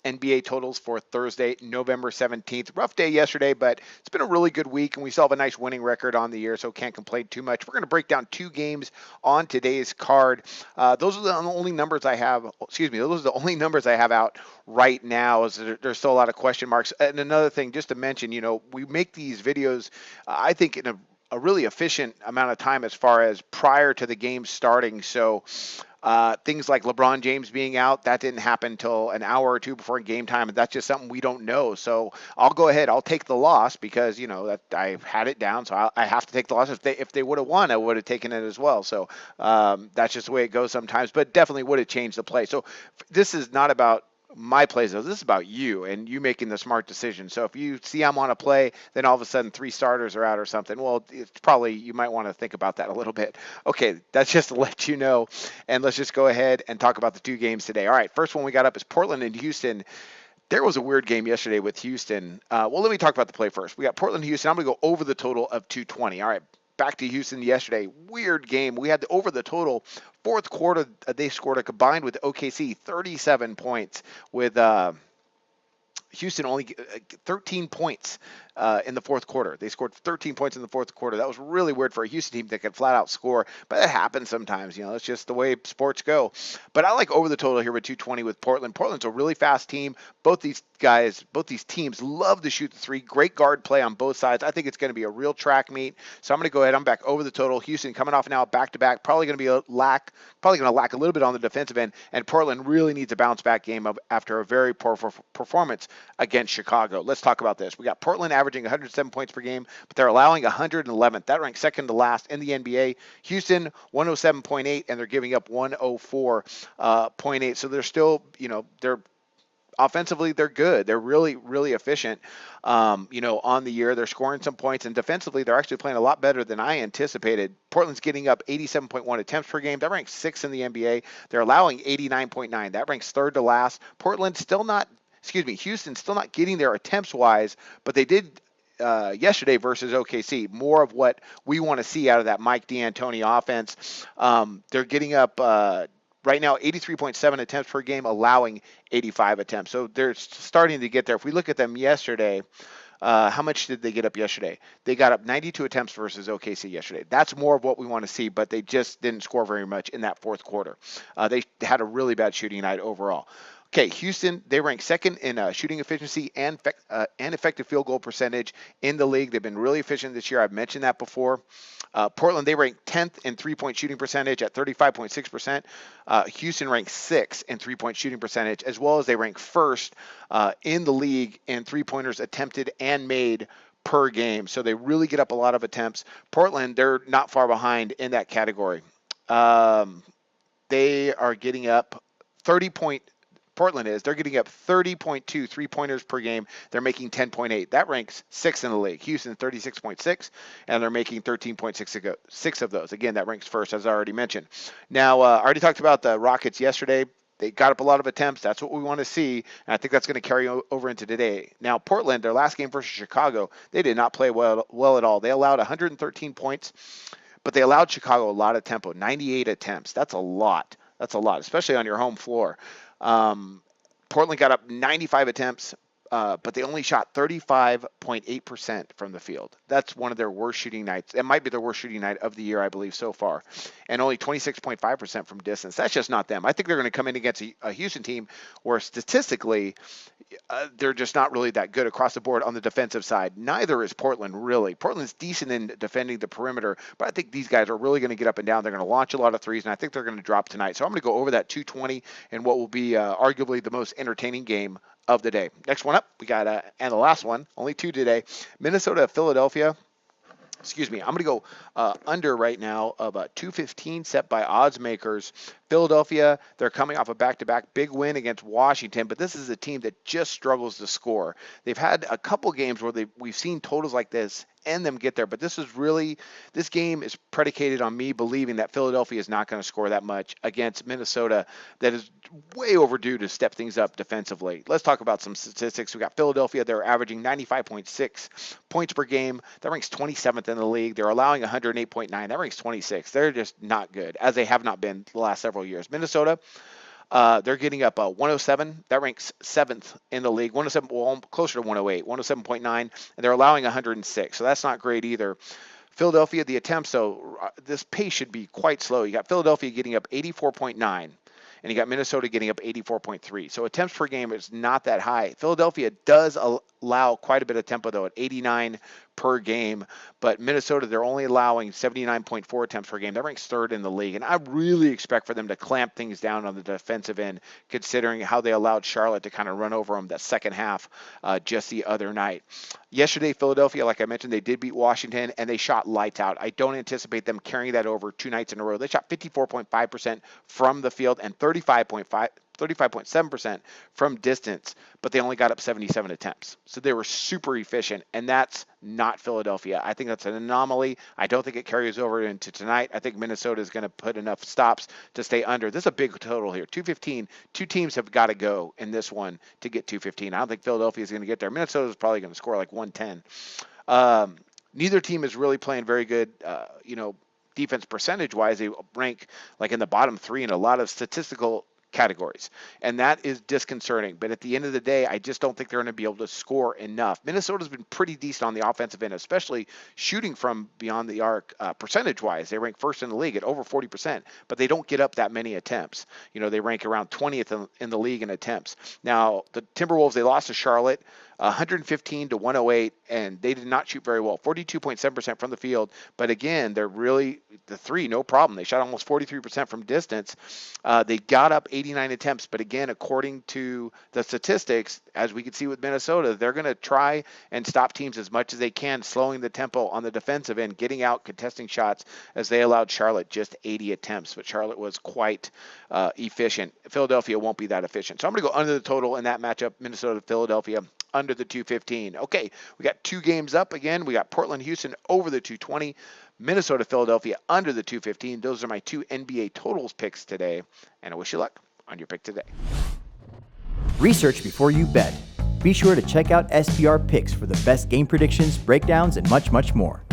NBA totals for Thursday, November 17th. Rough day yesterday, but it's been a really good week, and we still have a nice winning record on the year, so can't complain too much. We're going to break down two games on today's card. Those are the only numbers I have. Excuse me, those are the only numbers I have out right now. As there's still a lot of question marks. And another thing, just to mention, we make these videos, I think, in a really efficient amount of time as far as prior to the game starting. So things like LeBron James being out, that didn't happen until an hour or two before game time, and that's just something we don't know. So I'll go ahead, I'll take the loss because that I had it down, so I have to take the loss. If they would have won, I would have taken it as well. So that's just the way it goes sometimes, but definitely would have changed the play. So this is not about my plays though. This is about you and you making the smart decision. So if you see I'm on a play, then all of a sudden three starters are out or something, well, it's probably, you might want to think about that a little bit. Okay, that's just to let you know. And let's just go ahead and talk about the two games today. All right, first one we got up is Portland and Houston. There was a weird game yesterday with Houston. Well, let me talk about the play first. We got Portland, Houston. I'm going to go over the total of 220. All right, back to Houston yesterday. Weird game. We had over the total. Fourth quarter, they scored a combined with OKC 37 points with Houston only 13 points in the fourth quarter. They scored 13 points in the fourth quarter. That was really weird for a Houston team that can flat out score, but that happens sometimes. It's just the way sports go. But I like over the total here with 220 with Portland. Portland's a really fast team. Both these teams love to shoot the three. Great guard play on both sides. I think it's going to be a real track meet. So I'm going to go ahead. I'm back over the total. Houston coming off now back-to-back. Probably going to lack a little bit on the defensive end, and Portland really needs a bounce-back game after a very poor performance against Chicago. Let's talk about this. We got Portland averaging 107 points per game, but they're allowing 111th. That ranks second to last in the NBA. Houston 107.8, and they're giving up 104.8. So they're still, they're offensively, they're good. They're really, really efficient. On the year, they're scoring some points, and defensively, they're actually playing a lot better than I anticipated. Portland's getting up 87.1 attempts per game. That ranks sixth in the NBA. They're allowing 89.9. That ranks third to last. Houston's still not getting their attempts wise, but they did yesterday versus OKC. More of what we want to see out of that Mike D'Antoni offense. They're getting up right now 83.7 attempts per game, allowing 85 attempts. So they're starting to get there. If we look at them yesterday, how much did they get up yesterday? They got up 92 attempts versus OKC yesterday. That's more of what we want to see, but they just didn't score very much in that fourth quarter. They had a really bad shooting night overall. Okay, Houston, they rank second in shooting efficiency and effective field goal percentage in the league. They've been really efficient this year. I've mentioned that before. Portland, they rank 10th in three-point shooting percentage at 35.6%. Houston ranks 6th in three-point shooting percentage, as well as they rank first in the league in three-pointers attempted and made per game. So they really get up a lot of attempts. Portland, they're not far behind in that category. They are getting up they're getting up 30.2 three-pointers per game. They're making 10.8. That ranks sixth in the league. Houston 36.6, and they're making 13.6 of those. Again, that ranks first, as I already mentioned. Now, I already talked about the Rockets yesterday. They got up a lot of attempts. That's what we want to see, and I think that's going to carry over into today. Now, Portland, their last game versus Chicago, they did not play well at all. They allowed 113 points, but they allowed Chicago a lot of tempo, 98 attempts. That's a lot. That's a lot, especially on your home floor. Portland got up 95 attempts, but they only shot 35.8% from the field. That's one of their worst shooting nights. It might be their worst shooting night of the year, I believe, so far. And only 26.5% from distance. That's just not them. I think they're going to come in against a Houston team where statistically they're just not really that good across the board on the defensive side. Neither is Portland, really. Portland's decent in defending the perimeter, but I think these guys are really going to get up and down. They're going to launch a lot of threes, and I think they're going to drop tonight. So I'm going to go over that 220 in what will be arguably the most entertaining game of the day. Next one up, we got, and the last one, only two today, Minnesota, Philadelphia. I'm going to go under right now of 215 set by odds makers. Philadelphia, they're coming off a back-to-back big win against Washington, but this is a team that just struggles to score. They've had a couple games where we've seen totals like this and them get there, but this game is predicated on me believing that Philadelphia is not going to score that much against Minnesota that is way overdue to step things up defensively. Let's talk about some statistics. We got Philadelphia, they're averaging 95.6 points per game. That ranks 27th in the league. They're allowing 108.9. That ranks 26th. They're just not good, as they have not been the last several years. Minnesota, They're getting up 107. That ranks 7th in the league. 107, well, closer to 108, 107.9, and they're allowing 106. So that's not great either. Philadelphia, the attempts, so this pace should be quite slow. You got Philadelphia getting up 84.9. And you got Minnesota getting up 84.3. So attempts per game is not that high. Philadelphia does allow quite a bit of tempo, though, at 89 per game. But Minnesota, they're only allowing 79.4 attempts per game. That ranks 3rd in the league. And I really expect for them to clamp things down on the defensive end, considering how they allowed Charlotte to kind of run over them that second half just the other night. Yesterday, Philadelphia, like I mentioned, they did beat Washington, and they shot lights out. I don't anticipate them carrying that over 2 nights in a row. They shot 54.5% from the field and 35.7% from distance, but they only got up 77 attempts. So they were super efficient, and that's not Philadelphia. I think that's an anomaly. I don't think it carries over into tonight. I think Minnesota is going to put enough stops to stay under. This is a big total here, 215. Two teams have got to go in this one to get 215. I don't think Philadelphia is going to get there. Minnesota is probably going to score like 110. Neither team is really playing very good, defense percentage-wise. They rank like in the bottom 3 in a lot of statistical categories, and that is disconcerting. But at the end of the day, I just don't think they're going to be able to score enough. Minnesota's been pretty decent on the offensive end, especially shooting from beyond the arc percentage-wise. They rank 1st in the league at over 40%, but they don't get up that many attempts. They rank around 20th in the league in attempts. Now, the Timberwolves, they lost to Charlotte 115 to 108, and they did not shoot very well, 42.7% from the field. But again, they're really, the three, no problem. They shot almost 43% from distance. They got up 89 attempts, but again, according to the statistics, as we can see with Minnesota, they're going to try and stop teams as much as they can, slowing the tempo on the defensive end, getting out, contesting shots, as they allowed Charlotte just 80 attempts. But Charlotte was quite efficient. Philadelphia won't be that efficient. So I'm going to go under the total in that matchup, Minnesota-Philadelphia, under the 215. Okay, we got 2 games up again. We got Portland-Houston over the 220, Minnesota-Philadelphia under the 215. Those are my 2 NBA totals picks today, and I wish you luck on your pick today. Research before you bet. Be sure to check out SPR Picks for the best game predictions, breakdowns, and much, much more.